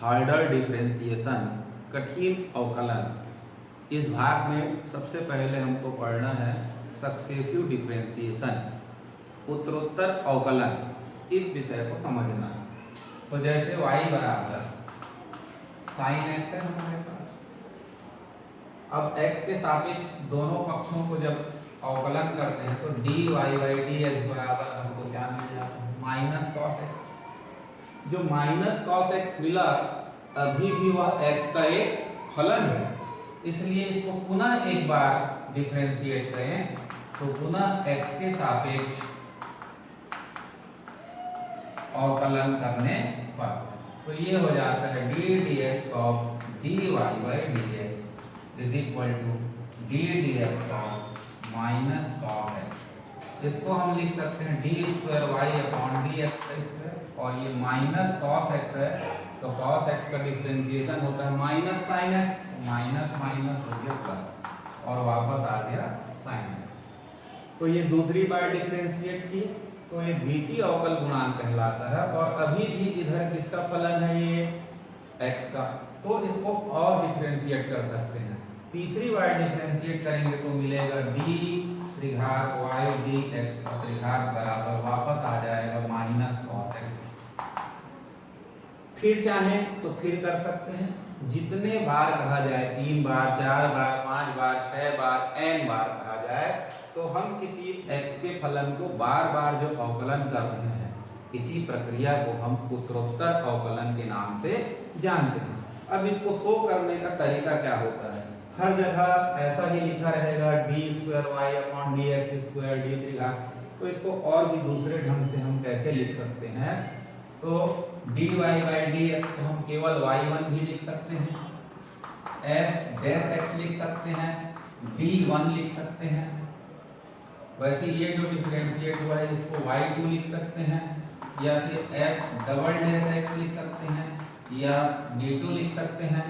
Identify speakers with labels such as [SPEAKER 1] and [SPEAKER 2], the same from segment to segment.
[SPEAKER 1] Harder differentiation, कठिन अवकलन। इस भाग में सबसे पहले हमको पढ़ना है सक्सेसिव डिफरेंशिएशन, उत्तरोत्तर अवकलन। इस विषय को समझना है। तो जैसे y बराबर sin x है हमारे पास। अब x के सापेक्ष दोनों पक्षों को जब अवकलन करते हैं तो dy बाई dx बराबर हमको क्या मिल जाता है, माइनस कॉस एक्स। जो माइनस कॉस एक्स मिला अभी भी वह x का एक फलन है, इसलिए इसको पुनः एक बार डिफरेंशिएट करें तो पुनः x के सापेक्ष अवकलन करने पर तो ये हो जाता है d dx of dy by dx is equal to d dx of minus cos x। इसको हम लिख सकते हैं d square y upon dx square, और ये माइनस कॉस x है तो कॉस x का डिफरेंशिएशन होता है minus sine x, minus minus हो गया प्लस और वापस आ गया साइन x। तो ये दूसरी बार डिफरेंशिएट किए तो ये द्वितीय अवकल गुणांक कहलाता है, और अभी भी इधर किसका फलन है, ये x का, तो इसको और डिफरेंशिएट कर सकते हैं। तीसरी बार डिफरेंशिएट करेंगे तो मिलेगा d त्रिघात y dx का त्रिघात बराबर वापस आ जाएगा माइनस कॉस x। फिर चाहे तो फिर कर सकते हैं, जितने बार कहा जाए, 3 बार 4 बार 5 बार 6 बार n बार कहा जाए, तो हम किसी x के फलन को बार बार जो अवकलन कर रहे हैं, इसी प्रक्रिया को हम उत्तरोत्तर अवकलन के नाम से जानते हैं। अब इसको शो करने का तरीका क्या होता है, हर जगह ऐसा ही लिखा रहेगा d square y upon dx square d त्रिघात। तो इसको और भी दूसरे ढंग से हम कैसे लिख सकते हैं, तो dy बाई dx को हम केवल y1 भी लिख सकते हैं, f डैश x लिख सकते हैं, d1 लिख सकते हैं। वैसे ये जो डिफरेंशिएट हुआ है इसको y2 लिख सकते हैं, या फिर f डबल डैश x लिख सकते हैं, या d2 लिख सकते हैं।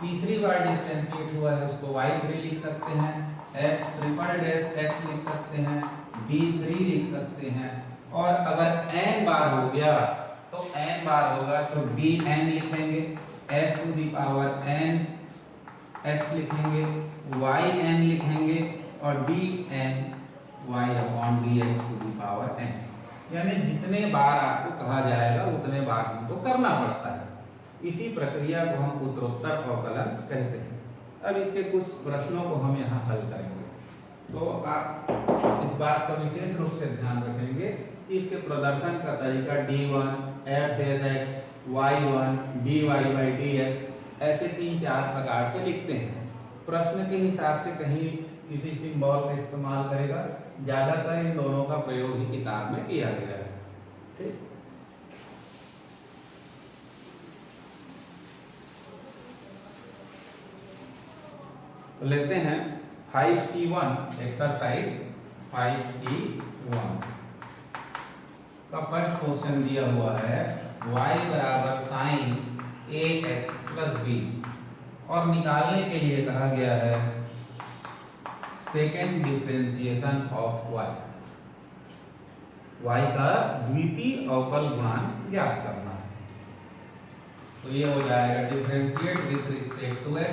[SPEAKER 1] तीसरी बार डिफरेंशिएट हुआ है उसको y3 लिख सकते हैं, f ट्रिपल डैश x लिख सकते हैं, d3 लिख सकते हैं। और अगर n बार हो गया तो n बार होगा तो dn लिखेंगे, f to the power n x लिखेंगे, yn लिखेंगे, और dn y upon dx to the power n। यानी जितने बार आपको कहा जाएगा उतने बार हमको करना पड़ता है। इसी प्रक्रिया को हम उत्तरोत्तर अवकलन कहते हैं। अब इसके कुछ प्रश्नों को हम यहाँ हल करेंगे, तो आप इस बात का विशेष रूप से ध्यान रखेंगे कि इसके प्रदर्शन का तरीका d1 f dash x y1 dy by dx ऐसे 3-4 प्रकार से लिखते हैं। प्रश्न के हिसाब से कहीं किसी सिंबल का इस्तेमाल करेगा, ज्यादातर इन दोनों का प्रयोग ही किताब में किया गया है। ठीक, तो लेते हैं 5C1 एक्सरसाइज 5C1 का फर्स्ट क्वेश्चन दिया हुआ है y बराबर साइन ax प्लस b, और निकालने के लिए कहा गया है सेकेंड डिफरेंशिएशन ऑफ y का द्वितीय अवकल गुणांक ज्ञात करना है। तो ये हो जाएगा differentiate with respect to x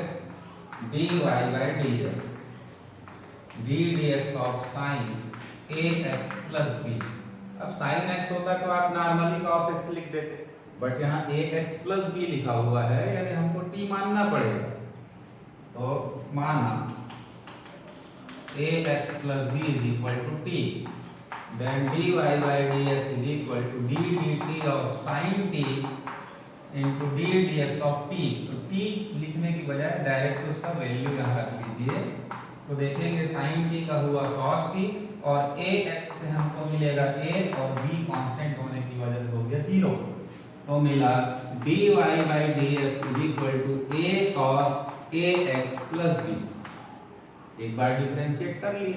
[SPEAKER 1] dy by dx d dx of sine ax plus b। अब साइन x होता तो आप नॉर्मली cos x लिख देते, बट यहाँ ax प्लस b लिखा हुआ है, यानी हमको t मानना पड़ेगा। तो माना ax plus b is equal to t, then dy by dx is equal to d dt of sine t into d dx of t। तो t लिखने की बजाय डायरेक्ट उसका वैल्यू यहाँ रख दीजिए, तो देखेंगे साइन t का हुआ cos t, और ax से हमको मिलेगा a, और b कांस्टेंट होने की वजह से हो गया 0, तो मिला dy by dx is equal to a cos ax plus b। एक बार डिफरेंशिएट कर लिए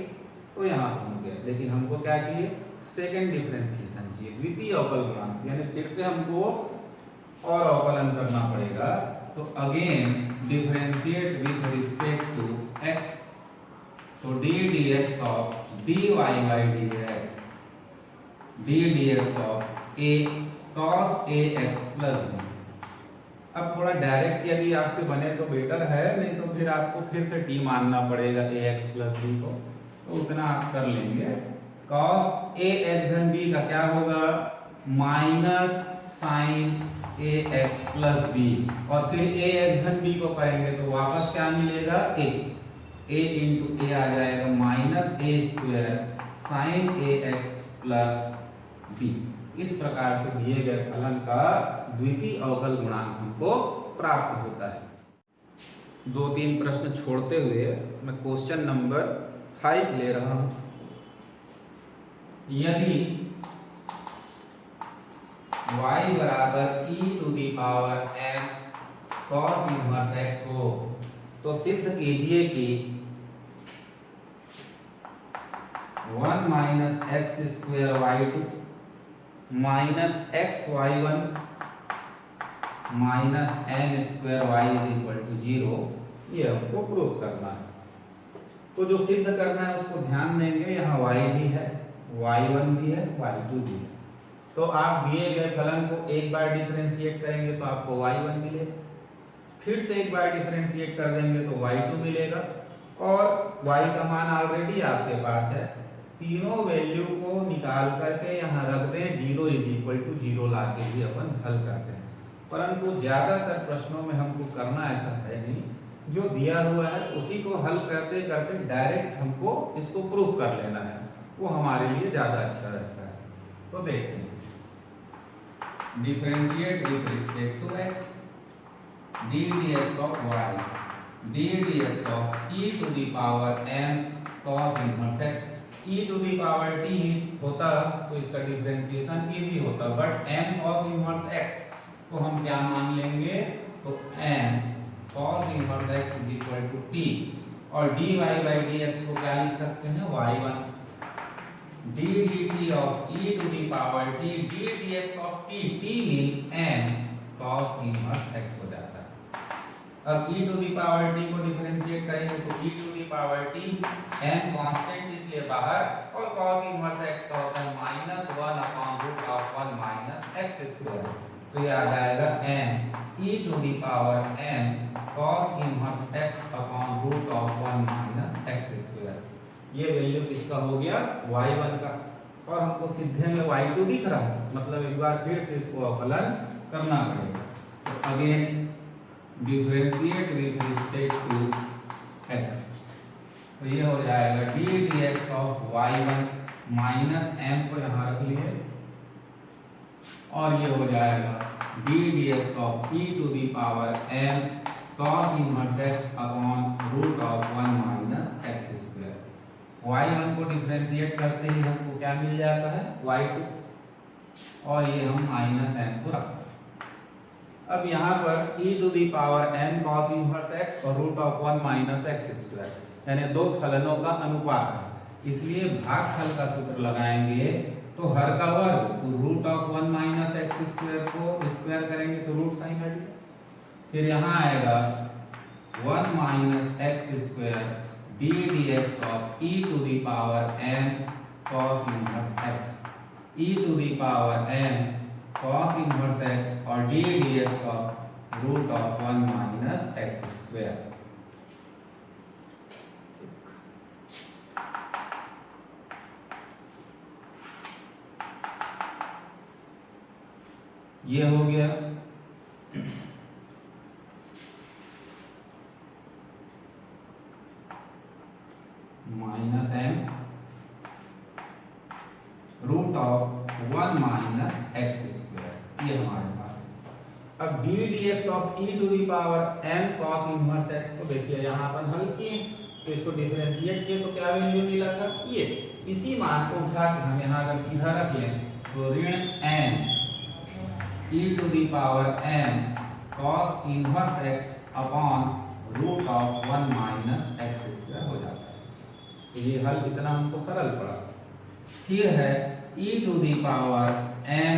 [SPEAKER 1] तो यहाँ पहुंच गए, लेकिन हमको क्या चाहिए, सेकंड डिफरेंशिएशन चाहिए, द्वितीय अवकल गुणांक, यानी फिर से हमको और अवकलन करना पड़ेगा। तो again differentiate with respect to x, तो d dx of dy by dx d dx of a cos ax plus b। अब थोड़ा डायरेक्ट यदि आपसे बने तो बेटर है, नहीं तो फिर आपको फिर से टी मानना पड़ेगा ax प्लस बी को, तो उतना आप कर लेंगे। cos ax धन b का क्या होगा, minus sine ax plus B, और फिर ax धन b को करेंगे तो वापस क्या मिलेगा, a इंटू ए आ जाएगा minus a square sine ax plus b. इस प्रकार से दिए गए फलन का द्वितीय अवकल गुणांक हमको प्राप्त होता है। 2-3 प्रश्न छोड़ते हुए मैं क्वेश्चन नंबर 5 ले रहा हूं। यदि y बराबर e to the power n cos inverse x हो तो सिद्ध कीजिए कि 1 minus x square y2 minus x y1 minus n square y is equal to 0, ये हमको प्रूव करना है। तो जो सिद्ध करना है उसको ध्यान देंगे, यहाँ y भी है, y1 भी है, y2 भी है। तो आप दिए गए फलन को एक बार डिफरेंशिएट करेंगे तो आपको y1 मिलेगा, फिर से एक बार डिफरेंशिएट कर देंगे तो y2 मिलेगा, और y का मान ऑलरेडी आपके पास है। तीनों वैल्यू को निकाल करके यहाँ रख दें, 0 इज इक्वल टू 0 ला के भी अपन हल करते हैं। परंतु ज्यादातर प्रश्नों में हमको करना ऐसा है नहीं, जो दिया हुआ है उसी को हल करते करते डायरेक्ट हमको इसको प्रूव कर लेना है, वो हमारे लिए ज्यादा अच्छा रहता है। तो देखते हैं, differentiate with respect to x d dx of y d dx of e to the power n cos inverse x। e to the power t होता तो इसका डिफरेंशिएशन इजी होता, but n cos inverse x को हम क्या मान लेंगे, तो n cos inverse x is equal to t, और dy बाई dx को क्या लिख सकते हैं, y1 d dt of e to the power t d dx of t, t mean n cos inverse x हो जाता है। अब e to the power t को डिफरेंशिएट करेंगे तो e to the power t n constant इसलिए बाहर, और cos इनवर्स x का होता है -1 upon root of 1 minus x square, तो ये आ जाएगा n e to the power n cos inverse x upon root of 1 minus x square. ये वैल्यू किसका हो गया, y1 का, और हमको सीधे में y2 दिख रहा है, मतलब एक बार फिर से इसको अवकलन करना पड़ेगा। तो again differentiate with respect to x, तो ये हो जाएगा d dx of y1 minus m को यहाँ रख लिए, और ये हो जाएगा d dx of e to the power n cos inverse x upon root of 1 minus x square. y1 को डिफरेंशिएट करते ही हमको क्या मिल जाता है, y2, और ये हम माइनस n को रखते हैं। अब यहाँ पर e to the power n cos inverse x और root of 1 minus x square, यानी दो फलनों का अनुपात है, इसलिए भागफल का सूत्र लगाएंगे तो हर का वर्ग, तो root of 1 minus x square को स्क्वायर करेंगे तो रूट साइन हटेगा, फिर यहाँ आएगा 1 minus x square d dx of e to the power n cos inverse x, e to the power n cos inverse x और d dx of root of 1 minus x square. ये हो गया। Minus m root of 1 minus x square, ये हमारे पास। अब d dx of e to the power n cos inverse x को देखिए, यहाँ पर हल किए तो इसको डिफरेंशिएट किए तो क्या वैल्यू मिला था, ये इसी मान को उठा के हम यहाँ अगर सीधा रख लें तो ऋण n e to the power n cos inverse x upon root of 1 minus x square हो जाता है। तो ये हल इतना हमको सरल पड़ा। फिर है e to the power n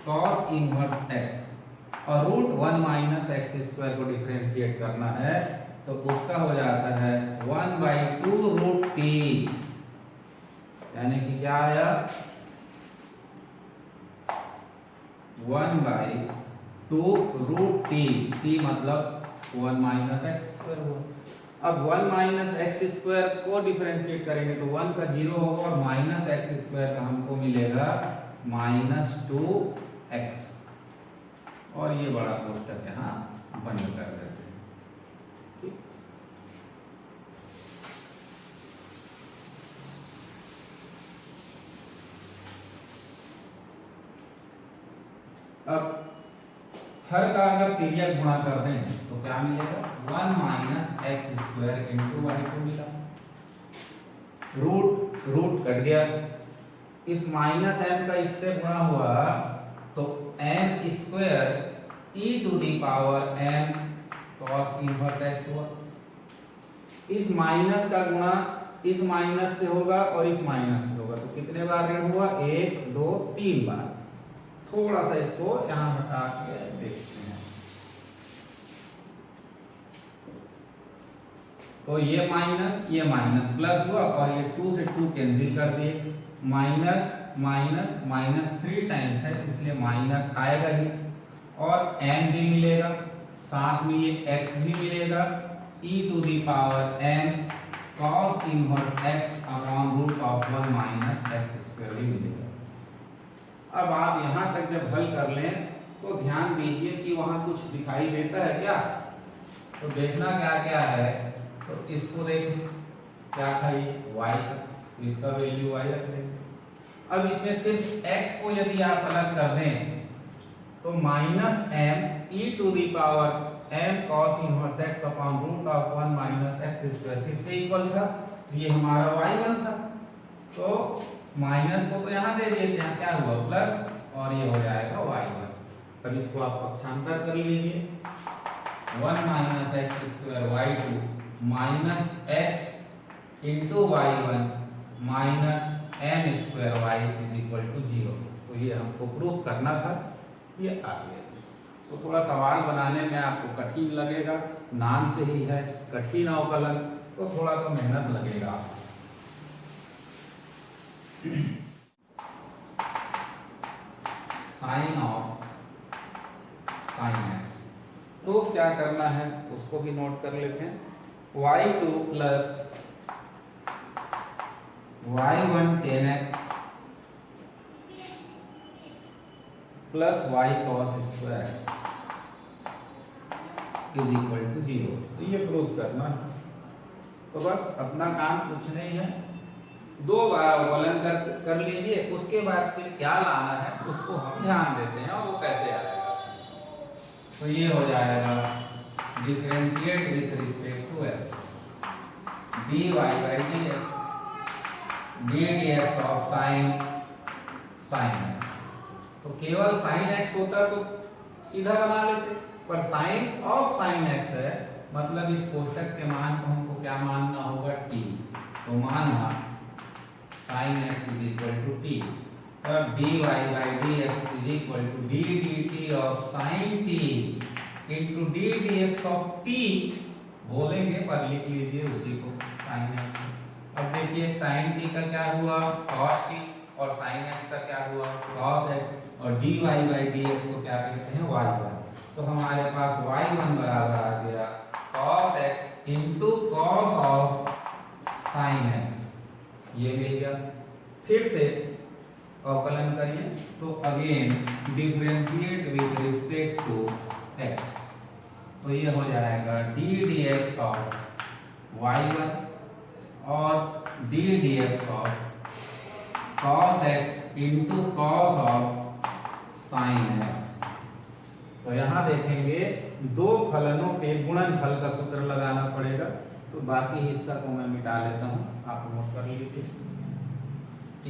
[SPEAKER 1] cos inverse x और रूट 1 माइनस x स्क्वायर को डिफरेंशिएट करना है तो उसका हो जाता है 1/2 रूट t, यानी कि क्या आया, 1/2 टू रूट टी, टी मतलब 1 माइनस एक्स स्क्वायर हुआ। अब 1 माइनस एक्स स्क्वायर को डिफरेंशिएट करेंगे तो 1 का 0 होगा और माइनस एक्स स्क्वायर का हमको मिलेगा माइनस 2x, और ये बड़ा कोष्टक यहाँ बंद कर देते हैं। ठीक, अब हर का अगर तिर्यक गुणा कर दें तो क्या मिलेगा, 1 minus x square into y को मिला, रूट कट गया, इस माइनस m का इससे गुणा हुआ तो m square e to the power m cos inverse x हुआ। इस माइनस का गुणा इस माइनस से होगा और इस माइनस से होगा, तो कितने बार ऋण हुआ, 1 2 3 बार। थोड़ा सा इसको यहाँ हटा के देखते हैं, तो ये माइनस प्लस हुआ और ये 2 से 2 कैंसिल कर दिए, माइनस माइनस माइनस 3 टाइम्स है इसलिए माइनस आएगा ही, और m भी मिलेगा, साथ में ये x भी मिलेगा, e to the power m cos inverse x upon root of 1 minus x square भी मिलेगा। अब आप यहाँ तक जब हल कर लें तो ध्यान दीजिए कि वहाँ कुछ दिखाई देता है क्या, तो देखना क्या क्या है, तो इसको देखें क्या था, ये y था, इसका वैल्यू y रख देंगे। अब इसमें सिर्फ x को यदि आप अलग कर दें तो minus m e to the power m cos inverse x upon root of 1 minus x square किसके इक्वल था, ये हमारा y1 था, तो माइनस को तो यहाँ दे दिए, यहाँ क्या हुआ प्लस और ये हो जाएगा y1। अब इसको आप पक्षांतर कर लीजिए, 1 minus x square y2 minus x into y1 minus m square y is equal to 0। तो ये हमको प्रूफ करना था, ये आ गया। तो थोड़ा सवाल बनाने में आपको कठिन लगेगा, नाम से ही है कठिन अवकलन, तो थोड़ा तो मेहनत लगेगा। साइन ऑफ साइन एक्स, तो क्या करना है उसको भी नोट कर लेते हैं, y2 plus y1 tan x plus y cos square is equal to 0। तो ये प्रूव करना है, तो बस अपना काम कुछ नहीं है, 2 बार अवकलन कर लीजिए, उसके बाद फिर क्या लाना है उसको हम ध्यान देते हैं और वो कैसे आएगा। तो ये हो जाएगा differentiate with respect to x dy by dx of sine x। तो केवल साइन x होता तो सीधा बना लेते, पर साइन ऑफ साइन x है, मतलब इस कोष्टक के मान को हमको क्या मानना होगा, t। तो माना sin x is equal to t, तब dy by dx is equal to d dt of sin t into d dx of t बोलेंगे, पर लिख लीजिए उसी को sin x। अब देखिए sin t का क्या हुआ cos t और sin x का क्या हुआ cos x, और dy बाई dx को क्या कहते हैं y1। तो हमारे पास y1 बराबर आ गया cos x into cos of sin x, ये मिल गया। फिर से अवकलन करिए, तो again differentiate with respect to x, तो ये हो जाएगा d dx ऑफ y1 और d dx of cos x into cos of sin x। तो यहाँ देखेंगे 2 फलनों के गुणनफल का सूत्र लगाना पड़ेगा, तो बाकी हिस्सा को मैं मिटा लेता हूँ, आप नोट कर लीजिए।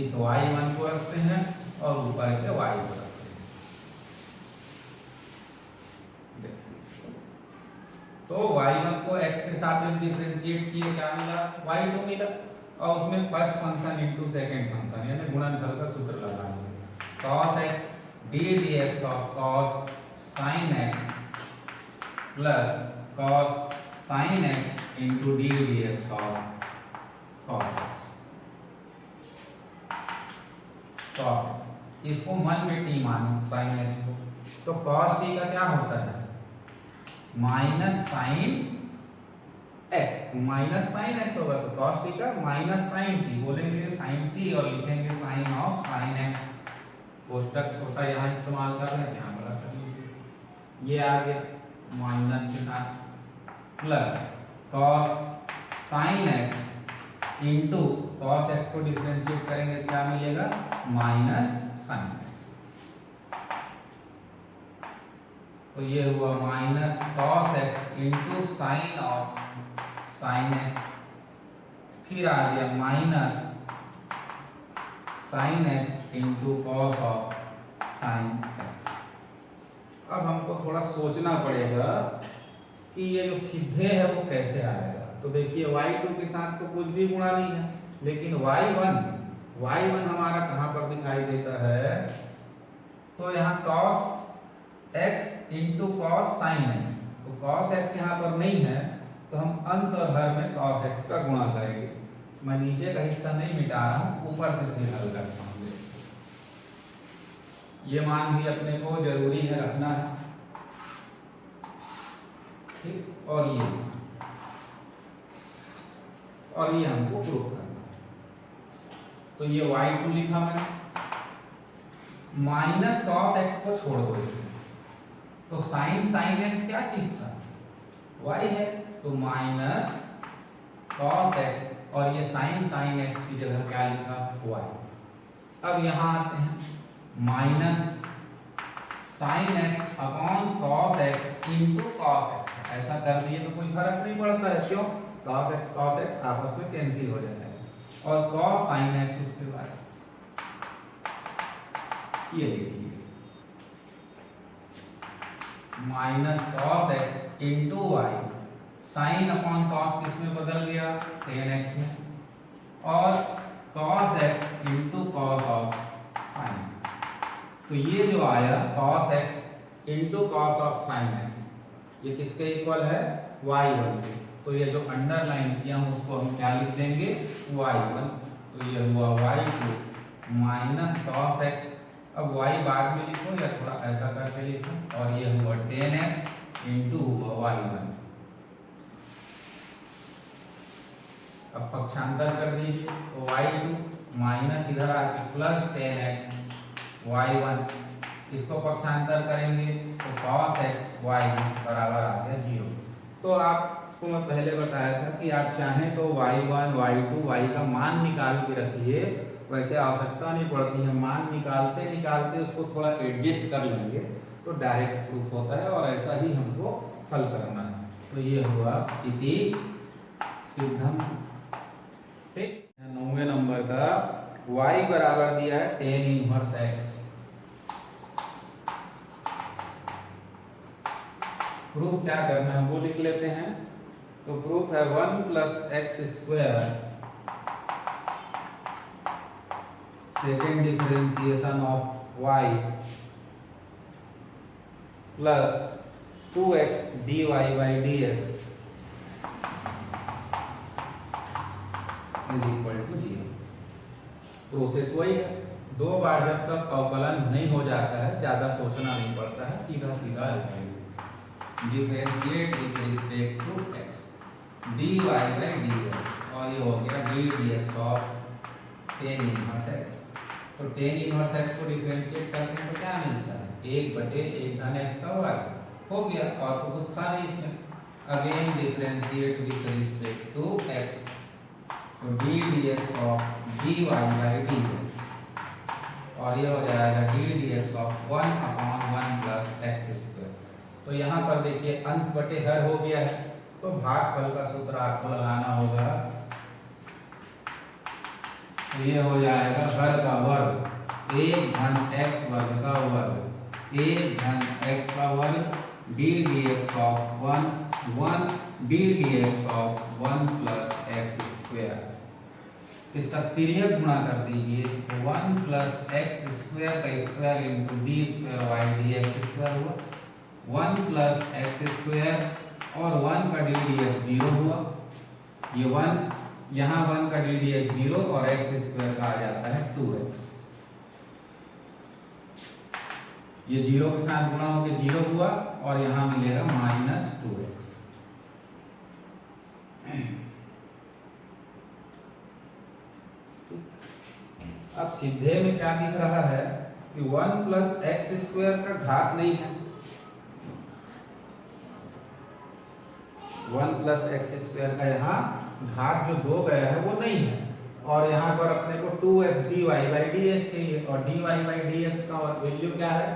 [SPEAKER 1] इस y1 को रखते हैं और ऊपर से y को रखते हैं। तो y1 को x के साथ डिफरेंशिएट किए, क्या मिला y2 मिला, और उसमें first function into second function यानी गुणनफल का सूत्र लगाएंगे, cos x d dx of cos sin x plus cos sin x into d dx of cos x। इसको मन में t मानो sin x को, तो cos t का क्या होता है minus sine x, minus sine x होगा तो cos t का माइनस साइन t, बोलेंगे साइन t और लिखेंगे साइन ऑफ साइन एक्स। कोष्टक छोटा यहाँ इस्तेमाल कर रहे हैं, यहाँ बड़ा कर लीजिए। ये आ गया माइनस के साथ plus cos sign x into cos x को डिफरेंशिएट करेंगे क्या मिलेगा माइनस साइन एक्स। तो ये हुआ minus cos x into sine of sine x, फिर आ गया minus sine x into cos of sine x. अब हमको थोड़ा सोचना पड़ेगा कि ये जो सीधे है वो कैसे आएगा। तो देखिए y2 के साथ तो कुछ भी गुणा नहीं है, लेकिन y1 हमारा कहाँ पर दिखाई देता है, तो यहाँ cos x into cos sine x, तो cos x यहाँ पर नहीं है तो हम अंश और हर में cos x का गुणा करेंगे। मैं नीचे का हिस्सा नहीं मिटा रहा हूँ, ऊपर से भी हल करता हूँ। ये मान भी अपने को जरूरी है रखना है, ठीक। और ये हमको प्रूव करना है। तो ये y2 लिखा मैंने, माइनस cos x को छोड़ दो इसमें, तो साइन x क्या चीज था y है, तो माइनस cos x और ये साइन x की जगह क्या लिखा y। अब यहां आते हैं minus sine x upon cos x into cos x, ऐसा कर दिए तो कोई फर्क नहीं पड़ता है, क्यों cos x आपस में कैंसिल हो जाता है, और cos साइन x उसके बाद ये देखिए minus cos x into y, sine upon cos किसमें बदल गया tan x में, और cos x into cos of sine. तो ये जो आया cos x into cos of sine x, ये किसके इक्वल है y1 के। तो ये जो अंडरलाइन किया हूं उसको हम क्या लिख देंगे y1। तो ये हुआ y2 माइनस cos x, अब y बाद में लिखो या थोड़ा ऐसा करके लिखो, और ये हुआ tan x इंटू हुआ y1। अब पक्षांतर कर दीजिए, तो y2 माइनस इधर आके प्लस tan x y1, इसको पक्षांतर करेंगे तो cos x y1 बराबर आ गया 0। तो आपको मैं पहले बताया था कि आप चाहें तो y1 y2 y का मान निकाल के रखिए, वैसे आवश्यकता नहीं पड़ती है, मान निकालते निकालते उसको थोड़ा एडजस्ट कर लेंगे तो डायरेक्ट प्रूफ होता है, और ऐसा ही हमको हल करना है। तो ये हुआ इति सिद्धम, ठीक। 9वें नंबर का y बराबर दिया है tan इनवर्स x। प्रूफ क्या करना है वो लिख लेते हैं। तो प्रूफ है 1 plus x square second differentiation of y plus 2x dy by dx is equal to 0। Process वही है, दो बार जब तक अवकलन नहीं हो जाता है ज्यादा सोचना नहीं पड़ता है, सीधा सीधा differentiate with respect to x dy by dx, और ये हो गया d dx of tan inverse x। तो tan इनवर्स x को डिफरेंशिएट करते हैं तो क्या मिलता है 1/1 धन x का वर्ग हो गया, और तो कुछ था नहीं इसमें। Again differentiate with respect to x, तो d dx of dy by dx, और ये हो जाएगा d dx of 1/1 plus x square. तो यहाँ पर देखिए अंश बटे हर हो गया है, तो भागफल का सूत्र आपको लगाना होगा। तो ये हो जाएगा हर का वर्ग 1 धन x वर्ग का वर्ग 1 धन x का वर्ग d dx of 1 d dx of 1 plus x square. इसका तिर्यक गुणा कर दीजिए, 1 प्लस x स्क्वायर का square into d square y dx square हुआ 1 प्लस एक्स स्क्वायर, और 1 का डी डी एक्स 0 हुआ, ये 1 यहाँ 1 का डी डी एक्स 0 और एक्स स्क्वायर का आ जाता है 2x। ये 0 के साथ गुणा होकर 0 हुआ और यहाँ मिलेगा -2x। अब सीधे में क्या दिख रहा है कि 1 + x² का घात नहीं है, 1 + x² का यहाँ घात जो 2 गया है वो नहीं है, और यहाँ पर अपने को 2x dy/dx चाहिए, और dy/dx का वैल्यू क्या है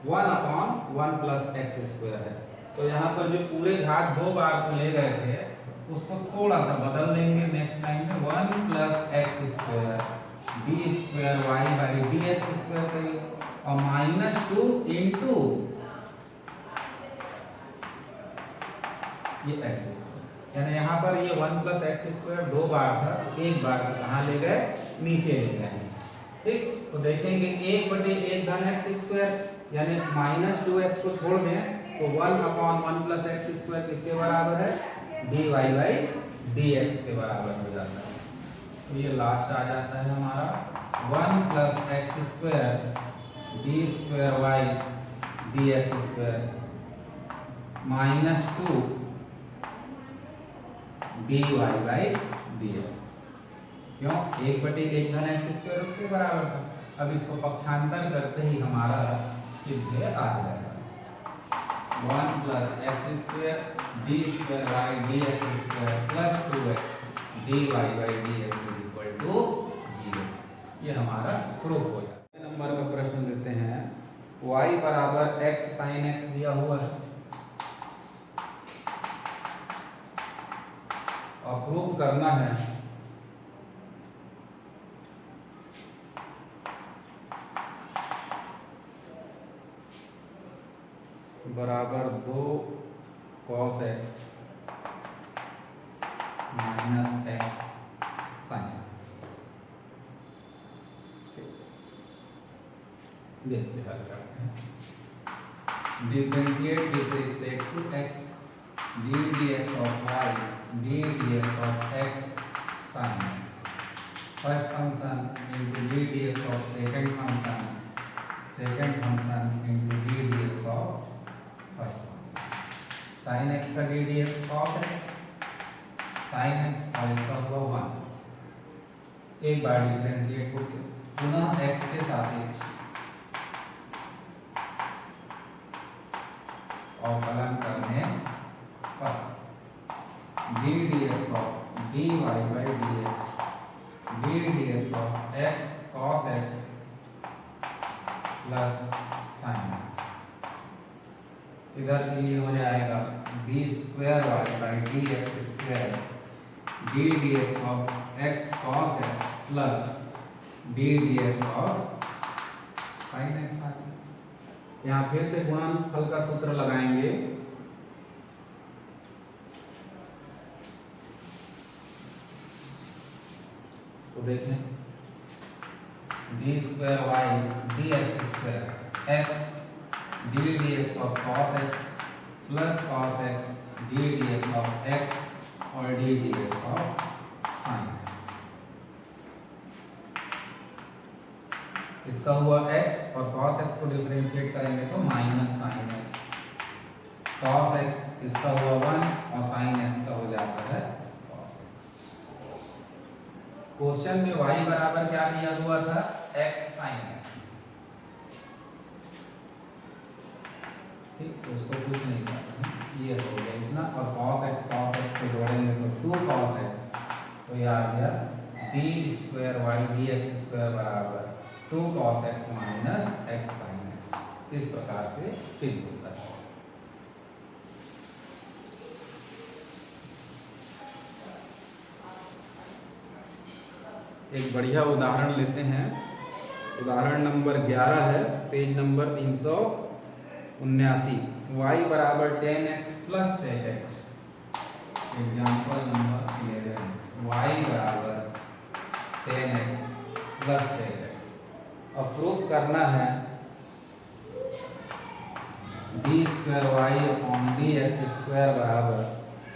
[SPEAKER 1] 1/1 + x² है। तो यहाँ पर जो पूरे घात 2 बार को ले गए थे उसको थोड़ा सा बदल देंगे नेक्स्ट टाइम में, 1 + x² d²y/dx² करिए, और -2 इंटू ये x², यानी यहाँ पर ये 1 + x² 2 बार था, एक बार कहाँ ले गए, नीचे ले गए। ठीक, तो देखेंगे 1/1 धन x², यानी -2x को छोड़ दें तो 1/1 + x² किसके बराबर है, dy/dx के बराबर हो जाता है। तो ये लास्ट आ जाता है हमारा 1 + x² d²y/dx² -2 dy/dx। क्यों, 1/1 धन x² उसके बराबर था। अब इसको पक्षांतर करते ही हमारा सीधे आ जाएगा 1 + x² d²y/dx² + 2x dy/dx = 0। ये हमारा प्रूफ हो जाता है। नंबर का प्रश्न लेते हैं, y = x sin x दिया हुआ है और प्रूफ करना है बराबर 2 cos x - x sin x। देखते हल करते हैं। Differentiate with respect to x d dx of y d dx of x sin x। First function into d dx of second function into d dx of first function। sin x का d dx cos x, sin x और इसका हुआ 1। एक बार differentiate करके पुनः x के सापेक्ष अवकलन करने पर d dx of dy/dx d dx of x cos x plus sin x, इधर से ये हो जाएगा d²y/dx² d dx of x cos x plus d dx of sin x। यहाँ फिर से गुणनफल का सूत्र लगाएंगे, तो देखें d²y/dx² x d dx of cos x plus cos x d dx of x और d dx of sin x। इसका हुआ x और cos x को डिफरेंशिएट करेंगे तो -sin x, cos x इसका हुआ 1 और sin x का हो जाता है cos x। क्वेश्चन में y बराबर क्या दिया हुआ था, x sin x। ठीक, तो उसको कुछ नहीं करना, ये हो गया इतना, और cos x को जोड़ेंगे तो 2 cos x, तो ये आ गया d²y/dx² बराबर 2 cos x - x sin x। इस प्रकार से सिद्ध होता है। एक बढ़िया उदाहरण लेते हैं, उदाहरण नंबर 11 है, page number 379, y = 10x + sec x। Example number 11, y = 10x + sec x। अब प्रूफ करना है d²y/dx² बराबर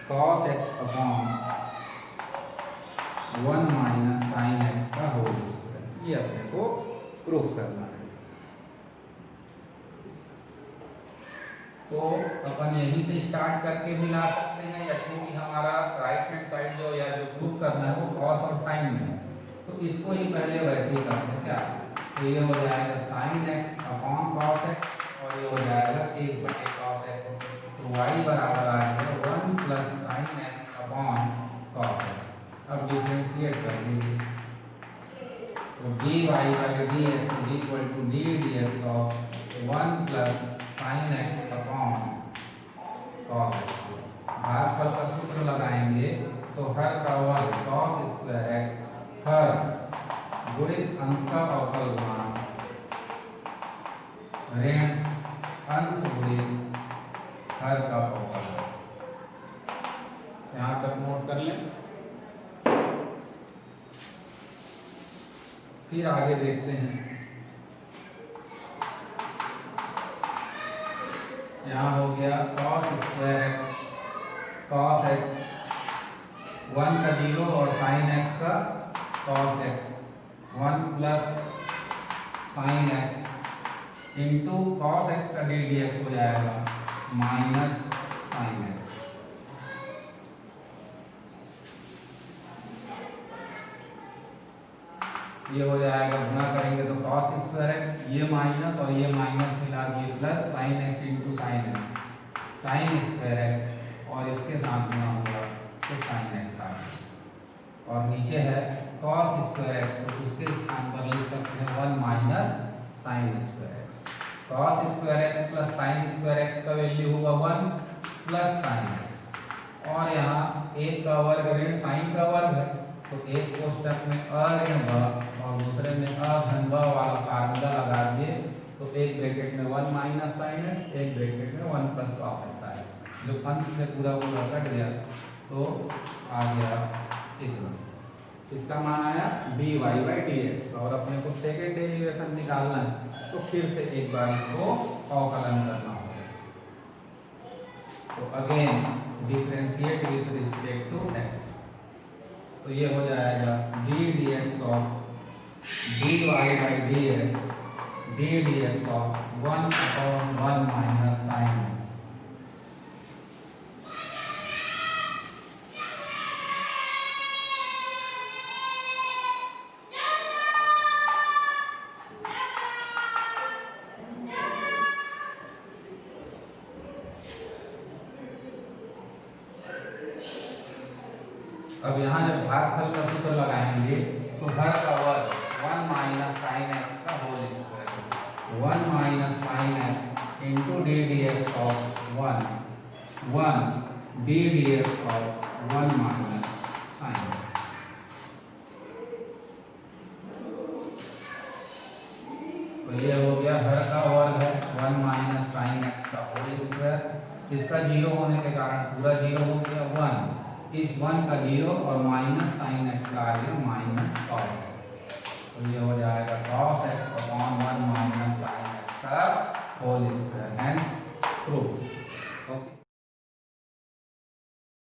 [SPEAKER 1] cos x/1 - sin x का होल स्क्वायर। ये अपने को प्रूफ करना है। तो अपन यहीं से स्टार्ट करके भी ला सकते हैं, या क्योंकि हमारा राइट हैंड साइड जो या जो प्रूव करना है वो कॉस और साइन में है, तो इसको ही पहले वैसे ही करते हैं क्या। तो ये हो जाएगा sign x upon cos x और ये हो जाएगा 1/cos x। तो y बराबर आ गया 1 plus sine x upon cos x. अब डिफरेंशिएट कर लीजिए, तो dy by dx is equal to d dx of 1 plus sine x upon cos x. भागफल का सूत्र लगाएंगे तो हर का वर्ग cos स्क्वायर x हर गुणित अंश का अवकल गुणा ऋण अंश गुणित हर का अवकल। यहाँ तक नोट कर लें, फिर आगे देखते हैं। यहाँ हो गया cos square x cos x 1 का 0 और sin x का cos x 1 plus sin x into cos x का d dx हो जाएगा माइनस sin x। ये हो जाएगा, गुणा करेंगे तो cos स्क्वायर x ये माइनस और ये माइनस मिला दिए plus sin x into sin x sin square x और इसके साथ गुणा होगा तो sin x आ गया। और नीचे है cos स्क्वायर x, तो उसके स्थान पर लिख सकते हैं 1 minus sin square x। cos square x plus sin square x का वैल्यू होगा 1 प्लस sin x, और यहाँ 1 का वर्ग ऋण sin का वर्ग है, तो एक कोष्टक में अऋण ब और दूसरे में अधन ब वाला फार्मूला लगा दिए, तो एक ब्रैकेट में 1 माइनस साइन एक्स, एक ब्रैकेट में 1 प्लस कॉस एक्स आएगा, जो अंश में पूरा पूरा कट गया तो आ गया इतना। इसका मान आया dy बाई dx, और अपने को सेकेंड डेरिवेशन निकालना है तो फिर से एक बार इसको अवकलन करना होगा। तो again differentiate with respect to x, तो ये हो जाएगा d dx of dy by dx d dx of 1 upon 1 minus sine x। अब यहाँ जब भागफल का सूत्र लगाएंगे तो हर का वर्ग 1 माइनस साइन एक्स का whole square 1 minus sine x into d d x of 1 d d x of 1 minus sine x. तो ये हो गया हर का वर्ग है 1 माइनस साइन एक्स का होल स्क्वायर। इसका 0 होने के कारण पूरा 0 हो गया 1, इस 1 का 0 और माइनस साइन एक्स का आ गया माइनस कॉस एक्स। तो ये हो